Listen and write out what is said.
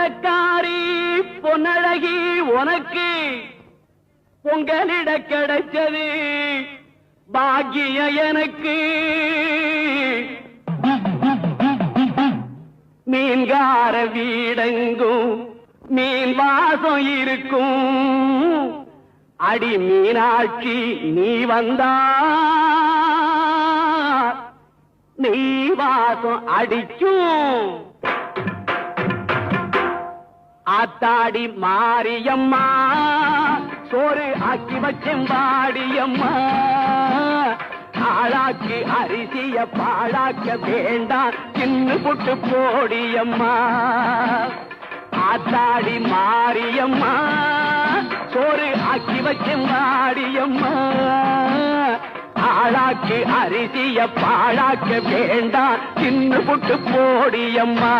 கொள்ளக்காரி பொன்னழகி உனக்கு பொங்கலிட கிடைச்சது பாக்கிய எனக்கு மீன்கார வீடெங்கும் மீன் வாசம் இருக்கும் அடி மீனாட்சி நீ வந்தா நீ வாசம் அடிக்கும் ஆத்தாடி மாரியம்மா சோறு ஆக்கி வச்செம்பாடியம்மா ஆளாக்கி அரிசிய பாழாக்க வேண்டாம் சின்ன புட்டு போடியம்மா ஆத்தாடி மாரியம்மா சோறு ஆக்கி வச்செம்பாடியம்மா ஆளாக்கி அரிசிய பாழாக்க வேண்டாம் சின்ன புட்டு போடியம்மா